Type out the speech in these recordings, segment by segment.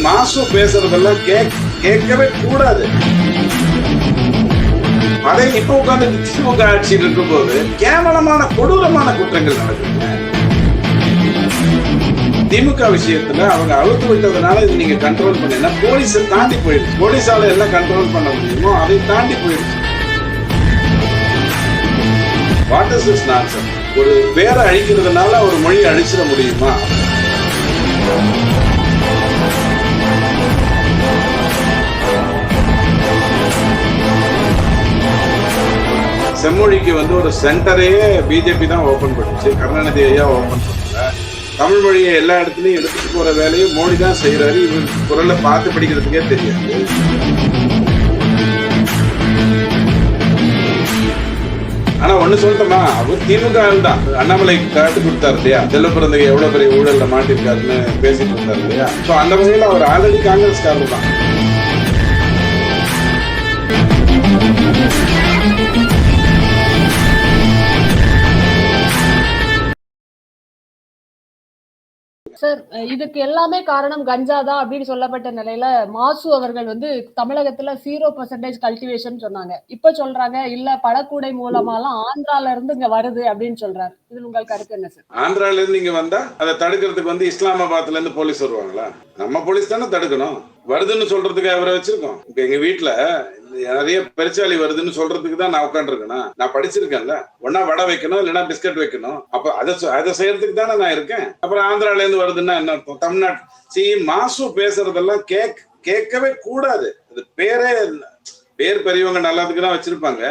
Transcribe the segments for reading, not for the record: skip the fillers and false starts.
மாசு பேசுறதெல்லாம் கேட்கவே கூடாது. அதை இப்ப உட்கார்ந்து திமுக ஆட்சியில் இருக்கும் போது கேவலமான கொடூரமான குற்றங்கள் நடக்குதுங்க. திமுக விஷயத்துல அவங்க அழுத்து விட்டதுனால இது நீங்க கண்ட்ரோல் பண்ணீங்கன்னா போலீஸை தாண்டி போயிடுச்சு. போலீஸால எல்லாம் கண்ட்ரோல் பண்ண முடியுமோ அதை தாண்டி போயிடுச்சு. What is this nonsense? ஒரு பேரை அழிக்கிறதுனால ஒரு மொழி அழிச்சிட முடியுமா? செம்மொழிக்கு ஒரு சென்டரே பிஜேபி தான் ஓபன் பண்ணுச்சு. கருணாநிதி ஐயா ஓபன் பண்ணல. தமிழ் மொழியை எல்லா இடத்துலயும் எடுத்துட்டு போற வேலையை மோடி தான் செய்யறாரு. இவர் குரலை பார்த்து படிக்கிறதுக்கே தெரியாது. ஆனா ஒண்ணு சொல்லட்டோமா, அவர் திமுக தான் அண்ணாமலை காட்டு கொடுத்தாரு இல்லையா, செல்ல பிறந்தகை எவ்வளவு பெரிய ஊழல்ல மாட்டிருக்காருன்னு பேசிட்டு இருந்தாரு இல்லையா. சோ அந்த வகையில அவர் ஆல்ரெடி காங்கிரஸ்காரர் தான். சார், இதுக்கு எல்லாமே காரணம் கஞ்சா தான் அப்படின்னு சொல்லப்பட்ட நிலையில மாசு அவர்கள் தமிழகத்துல 0% கல்டிவேஷன் சொன்னாங்க. இப்ப சொல்றாங்க இல்ல படக்கூடை மூலமாலாம் ஆந்திரால இருந்து இங்க வருது அப்படின்னு சொல்றாரு. இதுல உங்கள் கருத்து என்ன சார்? ஆந்திரால இருந்து இங்க வந்தா அதை தடுக்கிறதுக்கு இஸ்லாமாபாத்ல இருந்து போலீஸ் வருவாங்களா? நம்ம போலீஸ் தானே தடுக்கணும். வருதுன்னு சொல்றதுக்கு அவரை வச்சிருக்கோம். இப்ப எங்க வீட்டுல நிறைய பெருச்சாளி வருதுன்னு சொல்றதுக்கு தான் நான் உட்காந்துருக்கேனா? நான் படிச்சிருக்கேன்ல. ஒன்னா வடை வைக்கணும், இல்லைன்னா பிஸ்கட் வைக்கணும். அப்ப அதை செய்யறதுக்கு தானே நான் இருக்கேன். அப்புறம் ஆந்திரால இருந்து வருதுன்னா என்ன அர்த்தம்? தமிழ்நாட்டு மாசு பேசுறதெல்லாம் கேட்கவே கூடாது. அது பேர் பெரியவங்க நல்லதுக்கு தான் வச்சிருப்பாங்க.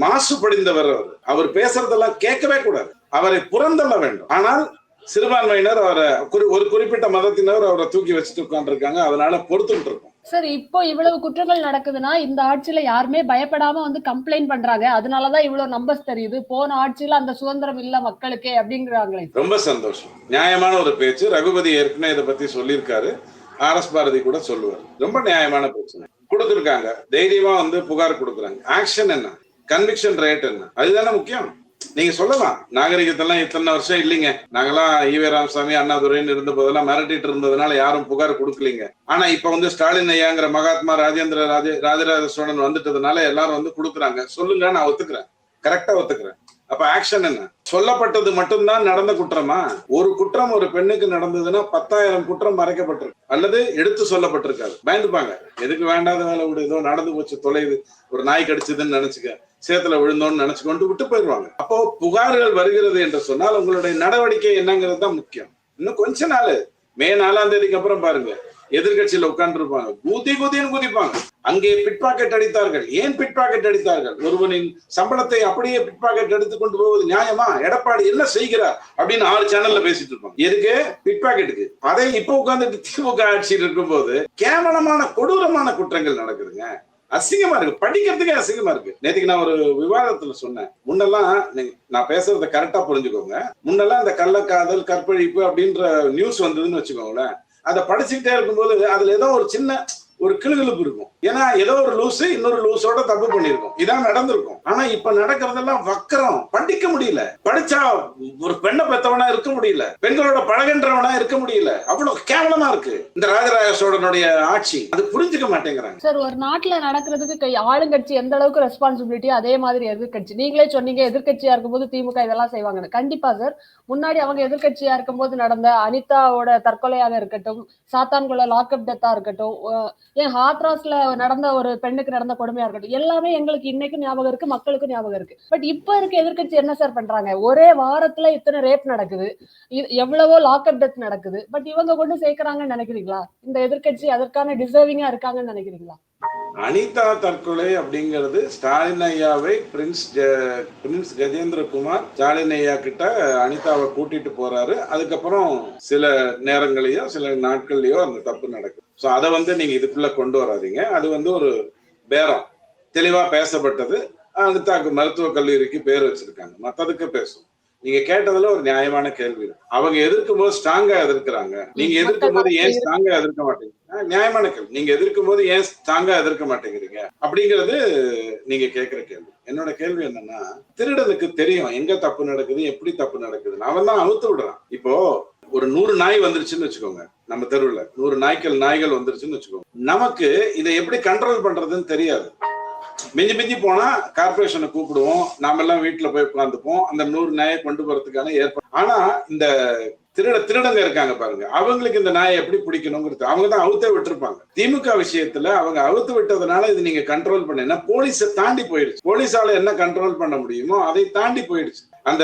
மாசு படிந்தவர் அவர் பேசுறதெல்லாம் கேட்கவே கூடாது. அவரை புறந்தள்ள வேண்டும். ஆனால் சிறுபான்மையினர் அவரை ஒரு குறிப்பிட்ட மதத்தினர் அவரை தூக்கி வச்சுட்டு உட்கார்ந்துருக்காங்க. அதனால பொறுத்துட்டு இருக்கோம். சார், இப்போ இவ்வளவு குற்றங்கள் நடக்குதுன்னா இந்த ஆட்சியில யாருமே பயப்படாம கம்ப்ளைண்ட் பண்றாங்க. அதனாலதான் இவ்வளவு நம்பர்ஸ் தெரியுது. போன ஆட்சியில அந்த சுதந்திரம் இல்ல மக்களுக்கே அப்படிங்கிறாங்களே. ரொம்ப சந்தோஷம். நியாயமான ஒரு பேச்சு. ரகுபதி ஏற்கனவே இதை பத்தி சொல்லியிருக்காரு. RS பாரதி கூட சொல்லுவார். ரொம்ப நியாயமான பிரச்சனை கொடுத்திருக்காங்க. தைரியமா புகார் கொடுக்குறாங்க. ஆக்ஷன் என்ன? கன்விக்ஷன் ரேட் என்ன? அதுதானே முக்கியம். நீங்க சொல்லலாம் நாகரிகத்தெல்லாம் இத்தனை வருஷம் இல்லைங்க, நாங்கெல்லாம் ஈவே ராமசாமி அண்ணாதுரைன்னு இருந்த போதெல்லாம் மிரட்டிட்டு இருந்ததுனால யாரும் புகார் கொடுக்கலீங்க. ஆனா இப்ப ஸ்டாலின் ஐயாங்கிற மகாத்மா ராஜராஜ சோழன் வந்துட்டதுனால எல்லாரும் கொடுக்குறாங்க. சொல்லுங்க, நான் ஒத்துக்கிறேன், கரெக்டா ஒத்துக்கிறேன். அப்ப ஆக்ஷன் என்ன? சொல்லப்பட்டது மட்டும்தான் நடந்த குற்றமா? ஒரு குற்றம் ஒரு பெண்ணுக்கு நடந்ததுன்னா 10,000 குற்றம் மறைக்கப்பட்டிருக்கு அல்லது எடுத்து சொல்லப்பட்டிருக்காது. பயந்துப்பாங்க. எதுக்கு வேண்டாத வேலை விடு, ஏதோ நடந்து போச்சு, தொலைது, ஒரு நாய் கடிச்சதுன்னு நினைச்சுக்க, சேத்துல விழுந்தோன்னு நினைச்சுக்கொண்டு விட்டு போயிடுவாங்க. அப்போ புகார்கள் வருகிறது என்று சொன்னால் உங்களுடைய நடவடிக்கை என்னங்கிறது தான் முக்கியம். இன்னும் கொஞ்ச நாள், மே 4ஆம் தேதிக்கு அப்புறம் பாருங்க, எதிர்கட்சியில உட்கார்ந்து இருப்பாங்க, குதின்னு குதிப்பாங்க. அங்கே பிட் பாக்கெட் அடித்தார்கள். ஏன் பிட் பாக்கெட் அடித்தார்கள்? ஒருவனின் சம்பளத்தை அப்படியே பிட் பாக்கெட் எடுத்து கொண்டு போவது நியாயமா? எடப்பாடி என்ன செய்கிறார் அப்படின்னு 6 சேனல்ல பேசிட்டு இருப்பாங்க. எதுக்கு? பிட் பாக்கெட்டுக்கு. அதை இப்ப உட்கார்ந்து திமுக ஆட்சியில் இருக்கும் போது கேவலமான கொடூரமான குற்றங்கள் நடக்குதுங்க. அசிங்கமா இருக்கு, படிக்கிறதுக்கே அசிங்கமா இருக்கு. நேற்றுக்கு நான் ஒரு விவாதத்துல சொன்னேன், முன்னெல்லாம் நான் பேசுறத கரெக்டா புரிஞ்சுக்கோங்க. முன்னெல்லாம் இந்த கள்ளக்காதல், கற்பழிப்பு அப்படின்ற நியூஸ் வந்ததுன்னு வச்சுக்கோங்களேன், அதை படிச்சுக்கிட்டே இருக்கும்போது அதுல ஏதோ ஒரு சின்ன ஒரு கிளுகிழுப்பு இருக்கும். ஏன்னா ஏதோ ஒரு லூசு இன்னொரு லூசோட தப்பு பண்ணிருக்கும். இதான் நடந்திருக்கும். ஆனா இப்ப நடக்கிறதெல்லாம் வக்கரம். படிக்க முடியல. படிச்சா ஒரு பெண்ணை பெத்தவனா இருக்க முடியல, பெண்களோட பழகின்றவனா இருக்க முடியல. அவ்வளவு கேவலமா இருக்கு இந்த ராஜராஜ சோழனுடைய ஆட்சி. அது புரிஞ்சுக்க மாட்டேங்கிறாங்க. சார், ஒரு நாட்டுல நடக்கிறதுக்கு ஆளுங்கட்சி எந்த அளவுக்கு ரெஸ்பான்சிபிலிட்டி, அதே மாதிரி எதிர்கட்சி. நீங்களே சொன்னீங்க எதிர்கட்சியா இருக்கும்போது திமுக இதெல்லாம் செய்வாங்கன்னு. கண்டிப்பா சார். முன்னாடி அவங்க எதிர்கட்சியா இருக்கும்போது நடந்த அனிதாவோட தற்கொலையாக இருக்கட்டும், சாத்தான்குள்ள லாக்அப் டெத்தா இருக்கட்டும், ஏன் ஹாத்ராஸ்ல நடந்த ஒரு பெண்ணுக்கு நடந்த கொடுமையா இருக்கட்டும், எல்லாமே எங்களுக்கு இன்னைக்கு ஞாபகம் இருக்கு, மக்களுக்கு ஞாபகம் இருக்கு. பட் இப்ப இருக்க எதிர்கட்சி என்ன சார் பண்றாங்க? ஒரே வாரத்துல இத்தனை ரேப் நடக்குது, எவ்வளவோ லாக்அப் டெத் நடக்குது. பட் இவங்க கொண்டு சேர்க்கிறாங்கன்னு நினைக்கிறீங்களா? இந்த எதிர்கட்சி அதற்கான டிசர்விங்கா இருக்காங்கன்னு நினைக்கிறீங்களா? அனிதா தற்கொலை அப்படிங்கிறது ஸ்டாலின் ஐயாவை பிரின்ஸ் கஜேந்திரகுமார் ஸ்டாலின் ஐயா கிட்ட அனிதாவை கூட்டிட்டு போறாரு. அதுக்கப்புறம் சில நேரங்களையோ சில நாட்கள்லயோ அந்த தப்பு நடக்குது. சோ அதை நீங்க இதுக்குள்ள கொண்டு வராதீங்க. அது ஒரு பேரம் தெளிவா பேசப்பட்டது. அனிதாக்கு மருத்துவக் கல்லூரிக்கு பேர் வச்சிருக்காங்க, மத்ததுக்கு பேசும். நீங்க கேட்டதுல ஒரு நியாயமான கேள்வி. அவங்க எதிர்க்கும் போது ஸ்ட்ராங்கா எதிர்க்கிறாங்க, நீங்க எதிர்க்கும் போது ஏன் ஸ்ட்ராங்கா எதிர்க்க மாட்டேங்கிறீங்க? நியாயமான கேள்வி. நீங்க எதிர்க்கும் போது ஏன் ஸ்ட்ராங்கா எதிர்க்க மாட்டேங்கிறீங்க அப்படிங்கிறது நீங்க கேட்கிற கேள்வி. என்னோட கேள்வி என்னன்னா, திருடனுக்கு தெரியும் எங்க தப்பு நடக்குது, எப்படி தப்பு நடக்குதுன்னு. அவன் தான் அவுத்து விடுறான். இப்போ ஒரு 100 நாய் வந்துருச்சுன்னு வச்சுக்கோங்க, நம்ம தெருவுல 100 நாய்கள் வந்துருச்சுன்னு வச்சுக்கோங்க, நமக்கு இதை எப்படி கண்ட்ரோல் பண்றதுன்னு தெரியாது. மிஞ்சி போனா கார்பரேஷனை கூப்பிடுவோம், நாம எல்லாம் வீட்டுல போய் உட்காந்துப்போம், அந்த 100 நாயை கொண்டு போறதுக்கான ஏற்பாடு. ஆனா இந்த திருடங்க இருக்காங்க பாருங்க, அவங்களுக்கு இந்த நாயை எப்படி பிடிக்கணுங்கிறது அவங்க தான் அவுத்தே விட்டுருப்பாங்க. திமுக விஷயத்துல அவங்க அவுத்து விட்டதுனால இது நீங்க கண்ட்ரோல் பண்ண போலீஸை தாண்டி போயிடுச்சு. போலீஸால என்ன கண்ட்ரோல் பண்ண முடியுமோ அதை தாண்டி போயிடுச்சு. அந்த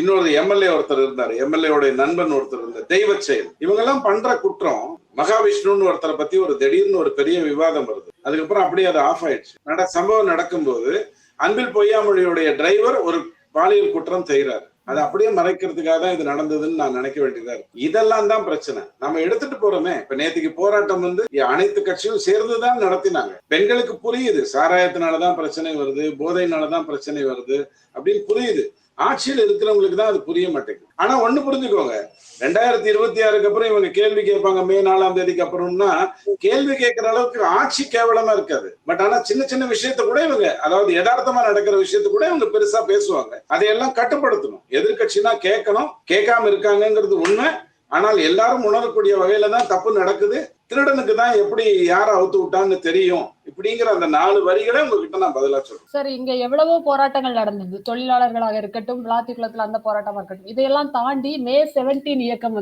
இன்னொரு எம்எல்ஏ ஒருத்தர் இருந்தாரு, எம்எல்ஏ நண்பன் ஒருத்தர் இருந்தார், தெய்வ செயல். இவங்க எல்லாம் பண்ற குற்றம். மகாவிஷ்ணுன்னு ஒருத்தரை பத்தி திடீர்னு ஒரு பெரிய விவாதம் வருது, அதுக்கப்புறம் அப்படியே அது ஆஃப் ஆயிடுச்சு. சம்பவம் நடக்கும்போது அன்பில் பொய்யாமொழியுடைய டிரைவர் ஒரு பாலியல் குற்றம் செய்யறாரு, அதை அப்படியே மறைக்கிறதுக்காக தான் இது நடந்ததுன்னு நான் நினைக்க வேண்டியதா இருக்கு. இதெல்லாம் தான் பிரச்சனை. நம்ம எடுத்துட்டு போறோமே. இப்ப நேற்றுக்கு போராட்டம் அனைத்து கட்சியும் சேர்ந்துதான் நடத்தினாங்க. பெண்களுக்கு புரியுது சாராயத்தினாலதான் பிரச்சனை வருது, போதையினாலதான் பிரச்சனை வருது அப்படின்னு புரியுது. ஆட்சியில் இருக்கிறவங்களுக்கு தான் அது புரிய மாட்டேங்குது. ஆனா ஒண்ணு புரிஞ்சுக்கோங்க, 2026 அப்புறம் இவங்க கேள்வி கேட்பாங்க மே 4ஆம் தேதிக்கு அப்புறம்னா, கேள்வி கேட்கிற அளவுக்கு ஆட்சி கேவலமா இருக்காது. பட் ஆனா சின்ன விஷயத்த கூட இவங்க, அதாவது யதார்த்தமா நடக்கிற விஷயத்த கூட இவங்க பெருசா பேசுவாங்க. அதையெல்லாம் கட்டுப்படுத்தணும். எதிர்கட்சினா கேட்கணும், கேட்காம இருக்காங்கிறது உண்மை. ஆனால் எல்லாரும் உணரக்கூடிய வகையில தான் தப்பு நடக்குது. திருடனுக்கு தான் எப்படி யார அவுத்து விட்டான்னு தெரியும். இப்படிங்கிற அந்த 4 வரிகளை உங்ககிட்ட நான் பதிலா சொல்றேன். சார், இங்க எவ்வளவோ போராட்டங்கள் நடந்தது. தொழிலாளர்களாக இருக்கட்டும், விளாத்திக்குளத்துல அந்த போராட்டமா இருக்கட்டும், இதையெல்லாம் தாண்டி மே 17 இயக்கம்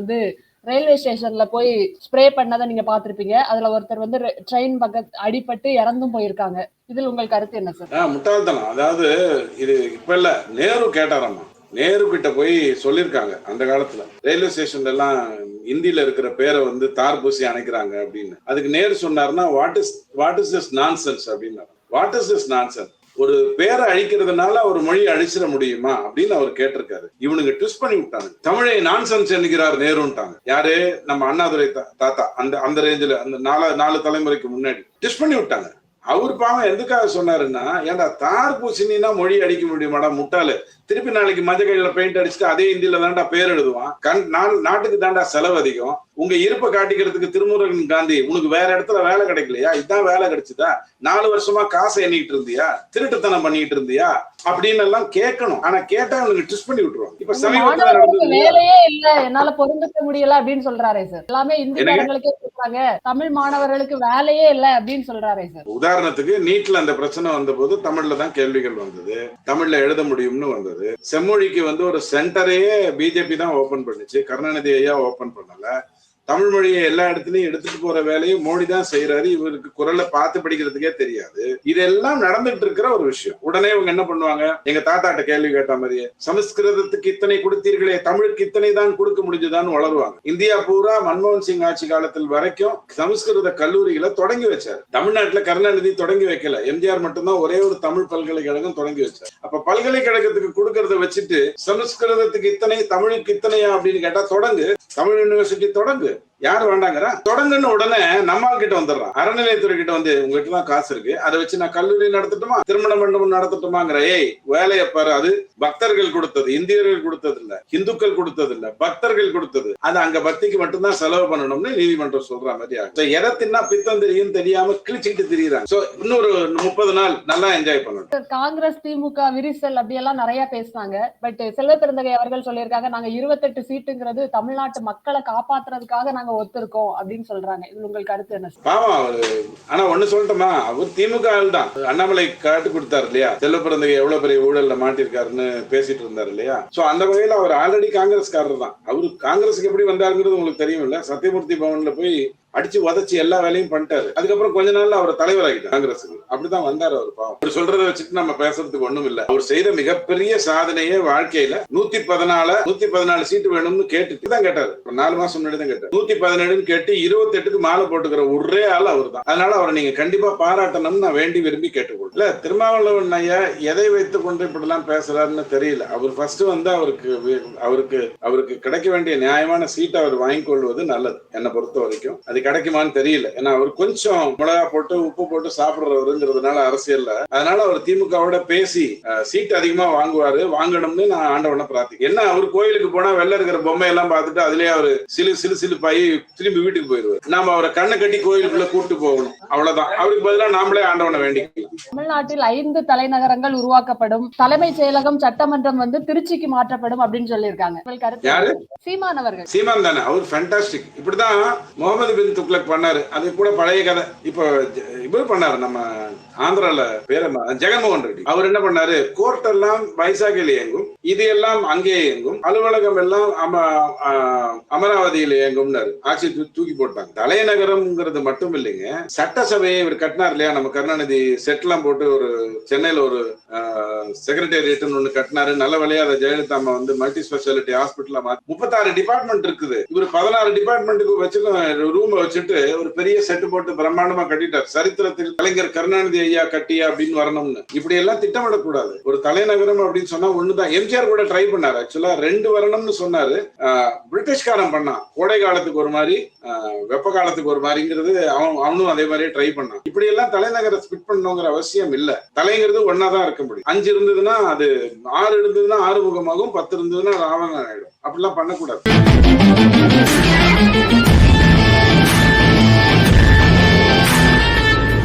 ரயில்வே ஸ்டேஷன்ல போய் ஸ்ப்ரே பண்ணதை நீங்க பாத்திருப்பீங்க. அதுல ஒருத்தர் ட்ரெயின் பக்கத்து அடிபட்டு இறந்தும் போயிருக்காங்க. இதில் உங்கள் கருத்து என்ன சார்? முட்டாள்தனம். அதாவது இது இப்ப இல்ல, நேரு கேட்டாராமா, நேரு கிட்ட போய் சொல்லிருக்காங்க அந்த காலத்துல ரயில்வே ஸ்டேஷன்ல எல்லாம் இந்தியில இருக்கிற பேரை தார் பூசி அணைக்கிறாங்க அப்படின்னு. அதுக்கு நேரு சொன்னாருன்னா, வாட் இஸ் திஸ் நான்சென்ஸ் அப்படின்னு. What is this nonsense? ஒரு பேரை அழிக்கிறதுனால ஒரு மொழி அழிச்சிட முடியுமா அப்படின்னு அவர் கேட்டிருக்காரு. இவனுங்க ட்விஸ்ட் பண்ணி விட்டாங்க. தமிழை நான்சென்ஸ் என்கிறார் நேருன்ட்டாங்க. யாரு? நம்ம அண்ணாதுரை தாத்தா. அந்த ரேஞ்சில அந்த 4 தலைமுறைக்கு முன்னாடி ட்விஸ்ட் பண்ணி விட்டாங்க. அவர் பாவம் எதுக்காக சொன்னாருன்னா, ஏன்டா தார் பூசினா மொழி அடிக்க முடியுமாடா முட்டாளு, திருப்பி நாளைக்கு மஞ்சள் கையில பெயிண்ட் அடிச்சுட்டு அதே இந்தியில தாண்டா பேர் எழுதுவான், நாட்டுக்கு தாண்டா செலவு அதிகம், உங்க இருப்பை காட்டிக்கிறதுக்கு திருமுருகன் காந்தி உனக்கு வேற இடத்துல வேலை கிடைக்கலையா, இதான் வேலை கிடைச்சுதா, 4 வருஷமா காசை எண்ணிட்டு இருந்தியா, திருட்டுத்தனம் பண்ணிட்டு இருந்தியா அப்படின்னு எல்லாம் கேட்கணும். ஆனா கேட்டா அவனுக்கு ட்விஸ்ட் பண்ணி விட்டுருவாங்க. இப்ப சமீபத்துல நடந்தது வேலையே இல்ல, என்னால பொருந்துக்க முடியல அப்படின்னு சொல்றாரே சார். எல்லாமே இந்திக்காரங்களுக்கே சொல்றாங்க, தமிழ் மாணவர்களுக்கு வேலையே இல்ல அப்படின்னு சொல்றாரே சார். உதாரணத்துக்கு நீட்ல அந்த பிரச்சனை வந்த போது தமிழ்ல தான் கேள்விகள் வந்தது, தமிழ்ல எழுத முடியும்னு வந்தது. செம்மொழிக்கு ஒரு சென்டரையே பிஜேபி தான் ஓபன் பண்ணுச்சு, கருணாநிதி ஐயா ஓபன் பண்ணல. தமிழ் மொழியை எல்லா இடத்துலயும் எடுத்துட்டு போற வேலையும் மோடி தான் செய்யறாரு. இவருக்கு குரலை பார்த்து படிக்கிறதுக்கே தெரியாது. இதெல்லாம் நடந்துட்டு இருக்கிற ஒரு விஷயம். உடனே இவங்க என்ன பண்ணுவாங்க, எங்க தாத்தாட்ட கேள்வி கேட்ட மாதிரியே, சமஸ்கிருதத்துக்கு இத்தனை கொடுத்தீர்களே, தமிழுக்கு இத்தனை தான் கொடுக்க முடிஞ்சுதான்னு வளருவாங்க. இந்தியா பூரா மன்மோகன் சிங் ஆட்சி காலத்தில் வரைக்கும் சமஸ்கிருத கல்லூரிகளை தொடங்கி வச்சார். தமிழ்நாட்டுல கருணாநிதி தொடங்கி வைக்கல, எம்ஜிஆர் மட்டும்தான் ஒரே ஒரு தமிழ் பல்கலைக்கழகம் தொடங்கி வச்சார். அப்ப பல்கலைக்கழகத்துக்கு கொடுக்கறத வச்சுட்டு சமஸ்கிருதத்துக்கு இத்தனை தமிழுக்கு இத்தனையா அப்படின்னு கேட்டா, தொடங்கு, தமிழ் யூனிவர்சிட்டி தொடங்கு, யாரு வேண்டாங்கிறா, தொடங்குன்னு உடனே நம்மால் கிட்ட வந்துடுறான். அறநிலையத்துறை கிட்ட உங்ககிட்ட தான் காசு இருக்கு, அதை வச்சு நான் கல்லூரி நடத்தட்டுமா, திருமண மண்டபம் நடத்தட்டுமாங்கிற. ஏய் வேலையை பாரு, அது பக்தர்கள் கொடுத்தது, இந்தியர்கள் கொடுத்தது இல்ல, இந்துக்கள் கொடுத்தது இல்ல, பக்தர்கள் கொடுத்தது. அது அங்க பக்திக்கு மட்டும்தான் செலவு பண்ணணும்னு நீதிமன்றம் சொல்ற மாதிரி ஆகும். எதை தின்னா பித்தம் தெரியும் தெரியாம கிழிச்சுக்கிட்டு திரியுறாங்க. சோ இன்னொரு 30 நாள் நல்லா என்ஜாய் பண்ணணும். காங்கிரஸ் திமுக விரிசல் அப்படியெல்லாம் நிறைய பேசினாங்க. பட் செல்வ பெருந்தகை அவர்கள் சொல்லியிருக்காங்க, நாங்க 28 சீட்டுங்கிறது தமிழ்நாட்டு மக்களை காப்பாத்துறதுக்காக நாங்க ஒத்துருக்கோம் அப்படின்னு சொல்றாங்க. இது உங்கள் கருத்து என்ன? ஆமா, ஆனா ஒண்ணு சொல்லட்டுமா, அவர் திமுக தான். அண்ணாமலை காட்டு கொடுத்தாரு இல்லையா, செல்வ பிறந்தகை எவ்வளவு பெரிய ஊழல்ல மாட்டிருக்காருன்னு பேசிட்டு இருந்தாரு இல்லையா. சோ அந்த வகையில அவர் ஆல்ரெடி காங்கிரஸ்காரர் தான். அவரு காங்கிரஸுக்கு எப்படி வந்தாருங்கிறது உங்களுக்கு தெரியும் இல்ல. சத்தியமூர்த்தி பவன்ல போய் அடிச்சு உதச்சி எல்லா வேலையும் பண்ணிட்டாரு. அதுக்கப்புறம் கொஞ்ச நாள்ல அவர் தலைவர் ஆகிட்டார் காங்கிரஸுக்கு. அப்படிதான் வந்தாரு அவர். பாவம், அவர் சொல்றதை வச்சுட்டு நம்ம பேசுறதுக்கு ஒண்ணும் இல்ல. அவர் செய்த மிகப்பெரிய சாதனையே வாழ்க்கையில 114 சீட்டு வேணும்னு கேட்டுட்டு தான் கேட்டாரு. 4 மாசம் முன்னாடி தான் கேட்டாரு. 117 கேட்டு 28க்கு மாலை போட்டுக்கிற ஒரே ஆள் அவர் தான். அதனால அவரை நீங்க கண்டிப்பா பாராட்டணும்னு நான் வேண்டி விரும்பி கேட்டுக்கொள்ள. இல்ல, திருமாவளவன் ஐயா எதை வைத்துக் கொண்டு இப்படி எல்லாம் பேசுறாருன்னு தெரியல. அவர் ஃபர்ஸ்ட் அவருக்கு கிடைக்க வேண்டிய நியாயமான சீட்டை அவர் வாங்கிக் கொள்வது நல்லது என்னை பொறுத்த வரைக்கும். அது கிடைக்குமான்னு தெரியல. ஏன்னா அவர் கொஞ்சம் மிளகா போட்டு உப்பு போட்டு சாப்பிடுறவருங்கிறதுனால அரசியல்ல, அதனால அவர் திமுகவோட பேசி சீட் அதிகமா வாங்கணும்னு நான் ஆண்டவனை பிரார்த்திக்கிறேன். என்ன அவர் கோயிலுக்கு போனா வெளில இருக்கிற பொம்மை எல்லாம் பார்த்துட்டு அதுலயே அவரு சிலுப்பாயி திரும்பி வீட்டுக்கு போயிருவாரு. நாம அவரை கண்ணை கட்டி கோயிலுக்குள்ள கூட்டு போகணும், அவ்வளவுதான். அவருக்கு பதிலாக நாமளே ஆண்டவனை வேண்டிக்கலாம். தமிழ்நாட்டில் 5 தலைநகரங்கள் உருவாக்கப்படும், தலைமைச் செயலகம் சட்டமன்றம் திருச்சிக்கு மாற்றப்படும் அப்படின்னு சொல்லியிருக்காங்க. யாரு? சீமான் அவர்கள். சீமான் தானே, அவர் ஃபேண்டாஸ்டிக். இப்படிதான் முகமது பின் துக்ளக் பண்ணாரு, அது கூட பழைய கதை. இப்போ இவர் பண்ணாரு நம்ம ஆந்திரால பேர ஜெகன்மோகன் ரெட்டி. அவர் என்ன பண்ணாரு, கோர்ட் எல்லாம் வைசாகில் இயங்கும், இது எல்லாம் அங்கே இயங்கும், அலுவலகம் எல்லாம் அமராவதியில் இயங்கும்னாரு. ஆட்சி தூக்கி போட்டாங்க. தலைநகரம்ங்கிறது மட்டும் இல்லைங்க, சட்டசபையை இவர் கட்டினார் இல்லையா, நம்ம கருணாநிதி செட்லாம் போட்டு ஒரு சென்னையில ஒரு செக்ரட்டேரியட்னு ஒண்ணு கட்டினாரு. நல்ல வேலையா அதை Jayalalithaa multi speciality hospital 36 department இருக்குது. இவர் 16 டிபார்ட்மெண்ட்டுக்கு வச்சுட்டு ரூம் வச்சுட்டு ஒரு பெரிய செட்டு போட்டு பிரம்மாண்டமா கட்டிட்டார். சரித்திரத்தில் கலைஞர் கருணாநிதி ஐயா கட்டியா அப்படின்னு வரணும்னு. இப்படி எல்லாம் திட்டமிடக்கூடாது. ஒரு தலைநகரம் அப்படின்னு சொன்னா ஒண்ணுதான். எம்ஜிஆர் கூட ட்ரை பண்ணாரு, ஆக்சுவலா 2 வரணும்னு சொன்னாரு. பிரிட்டிஷ்காரன் பண்ணான், கோடை காலத்துக்கு ஒரு மாதிரி வெப்ப காலத்துக்கு ஒரு மாதிரிங்கிறது. அவனும் அதே மாதிரியே ட்ரை பண்ணான். இப்படி எல்லாம் தலைநகரை ஸ்பிட் பண்ணணுங்கிற அவசியம் இல்ல. தலைங்கிறது ஒன்னாதான் இருக்க முடியும். 5 இருந்ததுன்னா அது 6 இருந்ததுன்னா 6 முகமாகும், 10 இருந்ததுன்னா ராவணன் ஆயிடும். அப்படிலாம் பண்ணக்கூடாது.